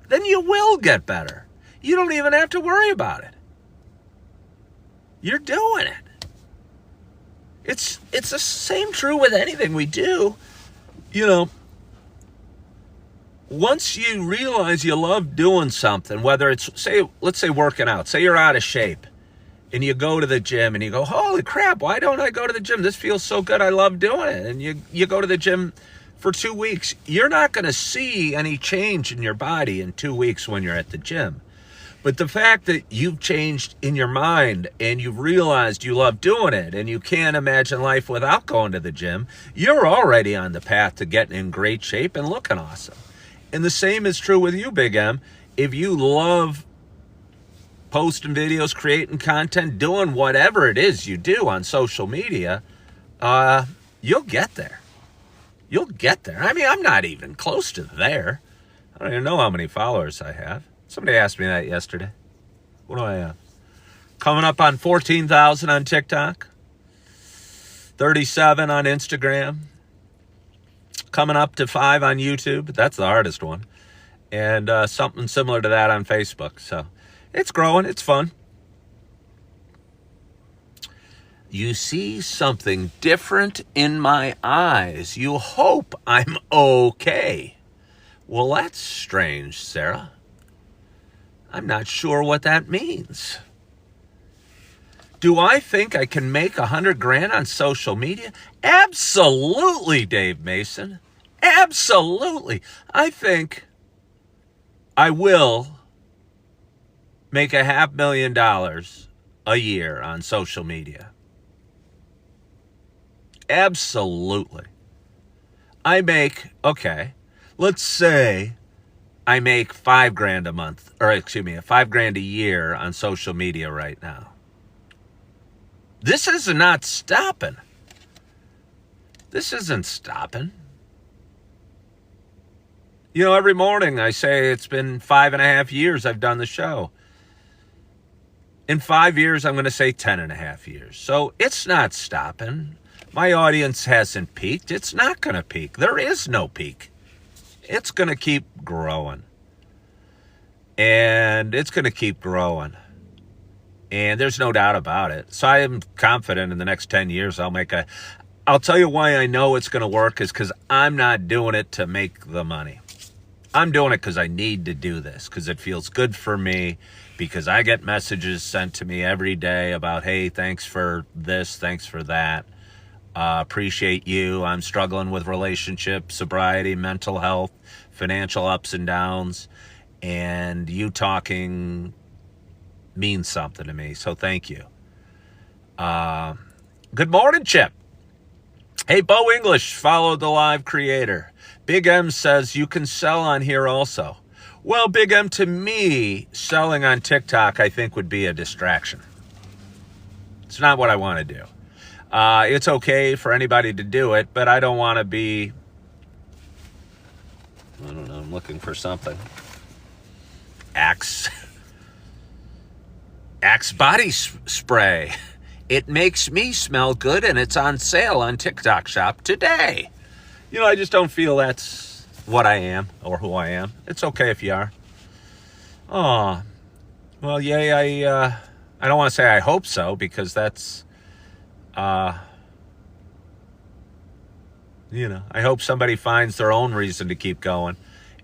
You don't even have to worry about it. You're doing it. It's the same true with anything we do. Once you realize you love doing something, whether it's, let's say working out, say you're out of shape and you go to the gym and you go, holy crap, why don't I go to the gym? This feels so good. I love doing it. And you go to the gym for 2 weeks. You're not going to see any change in your body in 2 weeks when you're at the gym. But the fact that you've changed in your mind and you've realized you love doing it and you can't imagine life without going to the gym, you're already on the path to getting in great shape and looking awesome. And the same is true with you, Big M. If you love posting videos, creating content, doing whatever it is you do on social media, you'll get there. I mean, I'm not even close to there. I don't even know how many followers I have. Somebody asked me that yesterday. What do I have? Coming up on 14,000 on TikTok. 37 on Instagram. Coming up to 5 on YouTube. That's the hardest one. And something similar to that on Facebook. So it's growing. It's fun. You see something different in my eyes. You hope I'm okay. Well, that's strange, Sarah. I'm not sure what that means. Do I think I can make $100,000 on social media? Absolutely, Dave Mason. Absolutely. I think I will make $500,000 a year on social media. Absolutely. Let's say I make $5,000 a month, or $5,000 a year on social media right now. This is not stopping. This isn't stopping. Every morning I say it's been 5.5 years I've done the show. In 5 years, I'm going to say 10.5 years. So it's not stopping. My audience hasn't peaked. It's not going to peak. There is no peak. It's going to keep growing. And it's going to keep growing. And there's no doubt about it. So I am confident in the next 10 years I'll tell you why I know it's going to work is because I'm not doing it to make the money. I'm doing it because I need to do this, because it feels good for me, because I get messages sent to me every day about, hey, thanks for this, thanks for that. Appreciate you. I'm struggling with relationships, sobriety, mental health, financial ups and downs, and you talking means something to me, so thank you. Good morning, Chip. Hey, Bo English, follow the live creator. Big M says you can sell on here also. Well, Big M, to me, selling on TikTok, I think, would be a distraction. It's not what I want to do. It's okay for anybody to do it, but I don't want to be, I don't know, I'm looking for something. Axe body spray. It makes me smell good, and it's on sale on TikTok Shop today. I just don't feel that's what I am or who I am. It's okay if you are. Oh, well, yay, I don't want to say I hope so, because that's, I hope somebody finds their own reason to keep going.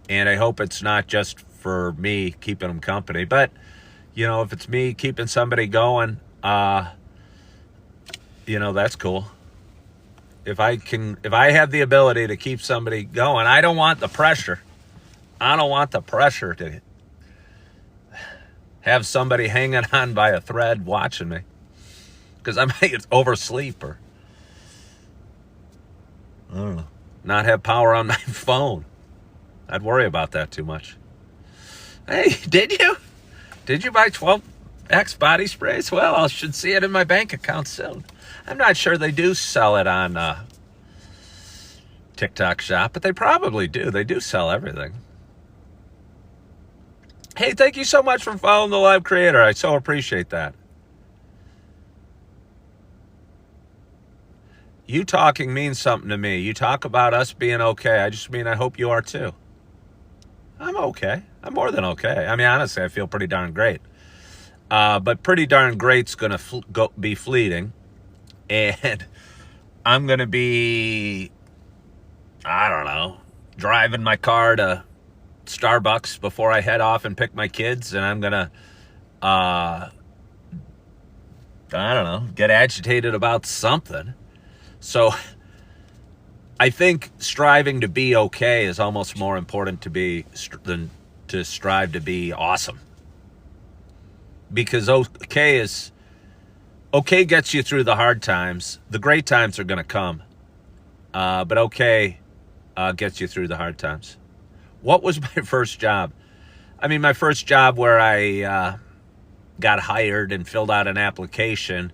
And I hope it's not just for me keeping them company. But, if it's me keeping somebody going, That's cool. If I have the ability to keep somebody going, I don't want the pressure. I don't want the pressure to have somebody hanging on by a thread watching me, because I might oversleep or, I don't know, not have power on my phone. I'd worry about that too much. Hey, did you buy 12X body sprays? Well, I should see it in my bank account soon. I'm not sure they do sell it on TikTok Shop, but they probably do. They do sell everything. Hey, thank you so much for following the live creator. I so appreciate that. You talking means something to me. You talk about us being okay. I just mean I hope you are too. I'm okay. I'm more than okay. I mean, honestly, I feel pretty darn great. But pretty darn great's going to be fleeting. And I'm going to be, I don't know, driving my car to Starbucks before I head off and pick my kids. And I'm going to, I don't know, get agitated about something. So I think striving to be okay is almost more important than to strive to be awesome. Because okay gets you through the hard times. The great times are going to come. But okay gets you through the hard times. What was my first job? I mean, my first job where I got hired and filled out an application,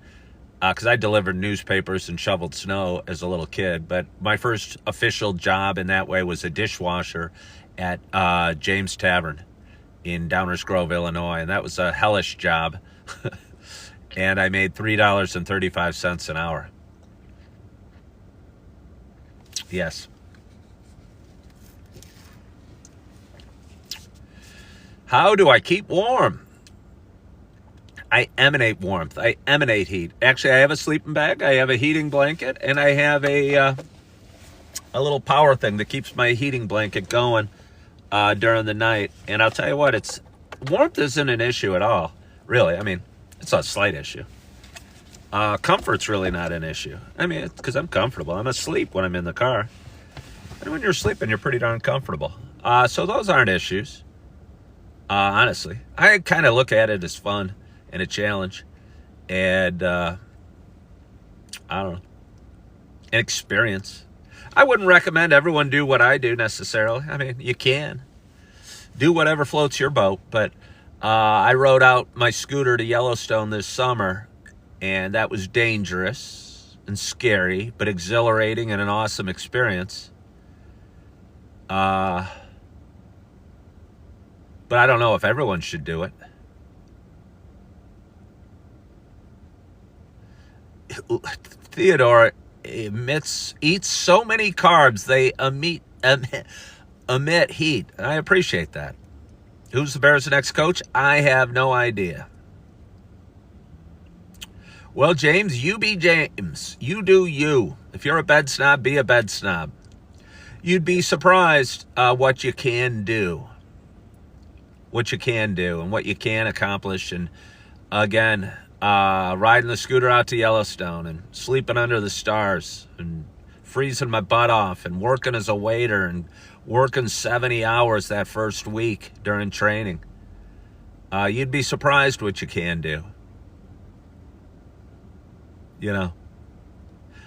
because I delivered newspapers and shoveled snow as a little kid. But my first official job in that way was a dishwasher at James Tavern in Downers Grove, Illinois. And that was a hellish job. And I made $3.35 an hour. Yes. How do I keep warm? I emanate warmth. I emanate heat. Actually, I have a sleeping bag. I have a heating blanket. And I have a little power thing that keeps my heating blanket going during the night. And I'll tell you what, warmth isn't an issue at all, really. I mean, it's a slight issue. Comfort's really not an issue. I mean, it's because I'm comfortable. I'm asleep when I'm in the car. And when you're sleeping, you're pretty darn comfortable. So those aren't issues. Honestly, I kind of look at it as fun and a challenge. And, I don't know, an experience. I wouldn't recommend everyone do what I do necessarily. I mean, you can do whatever floats your boat, but I rode out my scooter to Yellowstone this summer, and that was dangerous and scary, but exhilarating and an awesome experience. But I don't know if everyone should do it. Theodore eats so many carbs, they emit heat. I appreciate that. Who's the Bears' next coach? I have no idea. Well, James, you be James. You do you. If you're a bed snob, be a bed snob. You'd be surprised what you can do. What you can do and what you can accomplish. And again, riding the scooter out to Yellowstone and sleeping under the stars and freezing my butt off and working as a waiter and working 70 hours that first week during training. You'd be surprised what you can do. You know,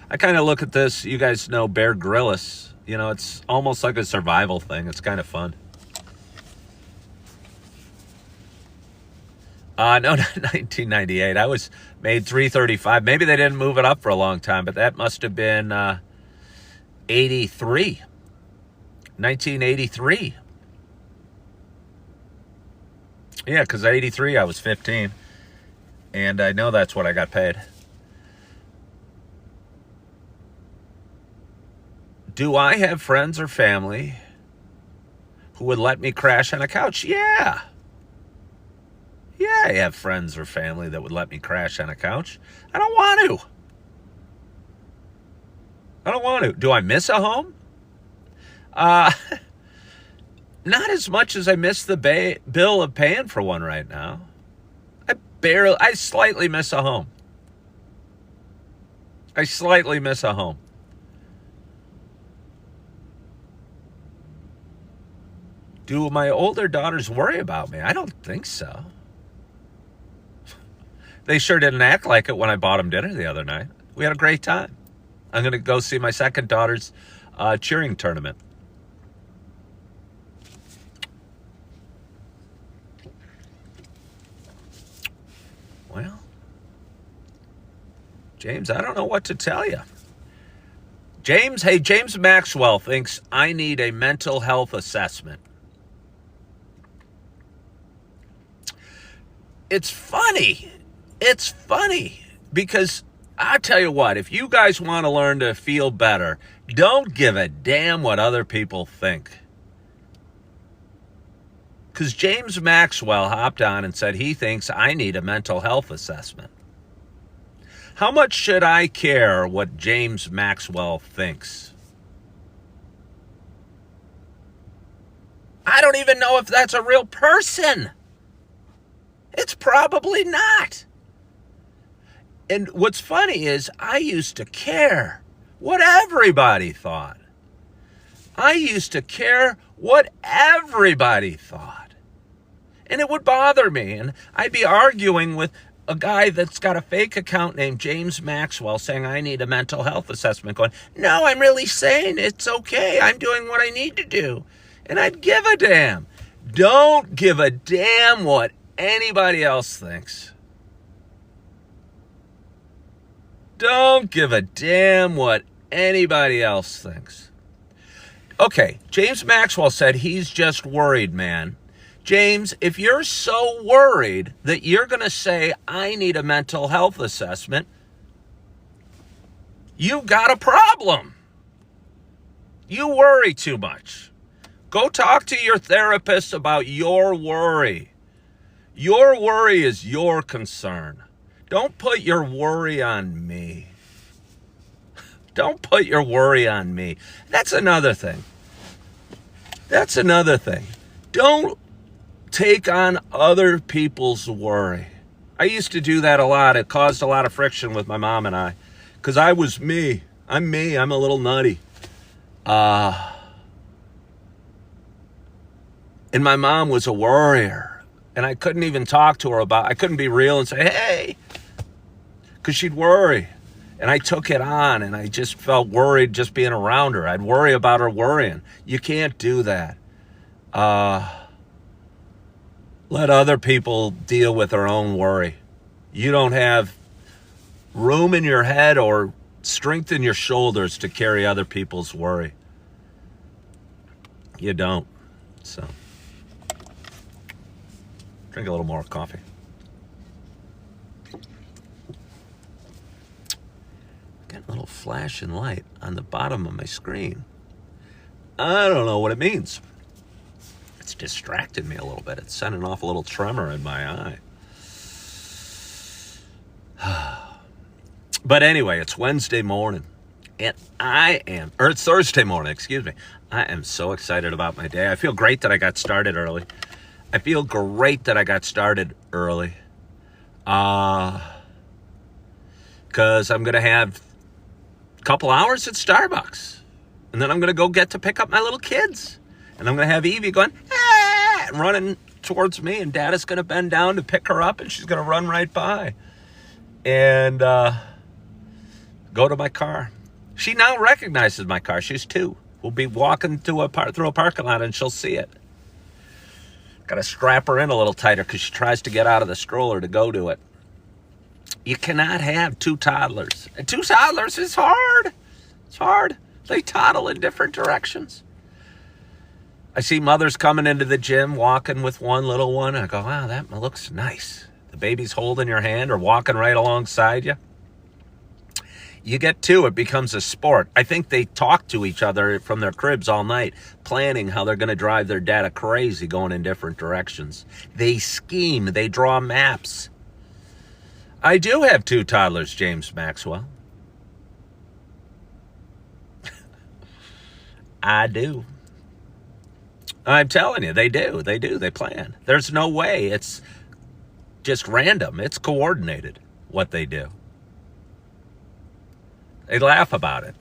I kind of look at this, you guys know Bear Grylls. You know, it's almost like a survival thing. It's kind of fun. No, not 1998. I was made $3.35. Maybe they didn't move it up for a long time, but that must have been 83. 1983. Yeah, because 83 I was 15. And I know that's what I got paid. Do I have friends or family who would let me crash on a couch? Yeah. Yeah, I have friends or family that would let me crash on a couch. I don't want to. I don't want to. Do I miss a home? Not as much as I miss the bill of paying for one right now. I slightly miss a home. I slightly miss a home. Do my older daughters worry about me? I don't think so. They sure didn't act like it when I bought them dinner the other night. We had a great time. I'm going to go see my second daughter's cheering tournament. Well, James, I don't know what to tell you. James Maxwell thinks I need a mental health assessment. It's funny. It's funny because I tell you what, if you guys want to learn to feel better, don't give a damn what other people think. Because James Maxwell hopped on and said he thinks I need a mental health assessment. How much should I care what James Maxwell thinks? I don't even know if that's a real person. It's probably not. And what's funny is I used to care what everybody thought. I used to care what everybody thought. And it would bother me. And I'd be arguing with a guy that's got a fake account named James Maxwell saying I need a mental health assessment, going, no, I'm really saying it's okay. I'm doing what I need to do. And I'd give a damn. Don't give a damn what anybody else thinks. Don't give a damn what anybody else thinks. Okay, James Maxwell said he's just worried, man. James, if you're so worried that you're going to say, I need a mental health assessment, you've got a problem. You worry too much. Go talk to your therapist about your worry. Your worry is your concern. Don't put your worry on me. Don't put your worry on me. That's another thing. Don't take on other people's worry. I used to do that a lot. It caused a lot of friction with my mom and I. Because I was me. I'm me. I'm a little nutty. And my mom was a worrier. And I couldn't even talk to her I couldn't be real and say, hey. Because she'd worry. And I took it on, and I just felt worried just being around her. I'd worry about her worrying. You can't do that. Let other people deal with their own worry. You don't have room in your head or strength in your shoulders to carry other people's worry. You don't. So, drink a little more coffee. Got a little flashing light on the bottom of my screen. I don't know what it means. It's distracted me a little bit. It's sending off a little tremor in my eye. But anyway, it's Wednesday morning. And it's Thursday morning, excuse me. I am so excited about my day. I feel great that I got started early. Because I'm going to have a couple hours at Starbucks. And then I'm going to go get to pick up my little kids. And I'm going to have Evie going, ah, and running towards me. And Dad is going to bend down to pick her up. And she's going to run right by. And go to my car. She now recognizes my car. She's 2. We'll be walking through a parking lot and she'll see it. Got to strap her in a little tighter because she tries to get out of the stroller to go to it. You cannot have 2 toddlers. And 2 toddlers is hard. It's hard. They toddle in different directions. I see mothers coming into the gym, walking with one little one. I go, wow, that looks nice. The baby's holding your hand or walking right alongside you. You get 2, it becomes a sport. I think they talk to each other from their cribs all night, planning how they're going to drive their data crazy going in different directions. They scheme. They draw maps. I do have 2 toddlers, James Maxwell. I do. I'm telling you, they do. They do. They plan. There's no way it's just random. It's coordinated what they do. They laugh about it.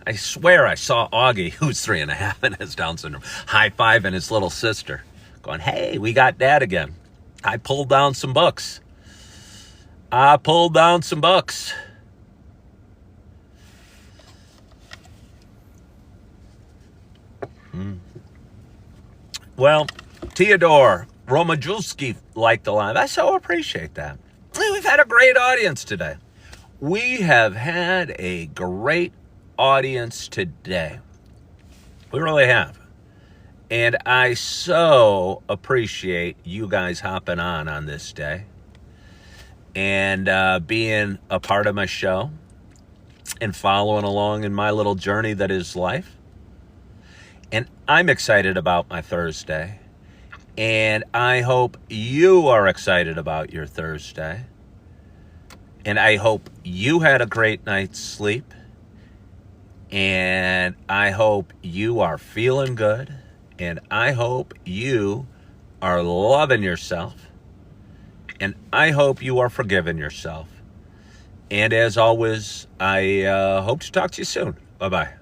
I swear I saw Augie, who's 3.5 and has Down syndrome, high-fiving his little sister, going, hey, we got Dad again. I pulled down some books. Well, Theodore Romajulski liked the live. I so appreciate that. We've had a great audience today. We have had a great audience today. We really have. And I so appreciate you guys hopping on this day and being a part of my show and following along in my little journey that is life. And I'm excited about my Thursday. And I hope you are excited about your Thursday. And I hope you had a great night's sleep. And I hope you are feeling good. And I hope you are loving yourself. And I hope you are forgiving yourself. And as always, I hope to talk to you soon. Bye-bye.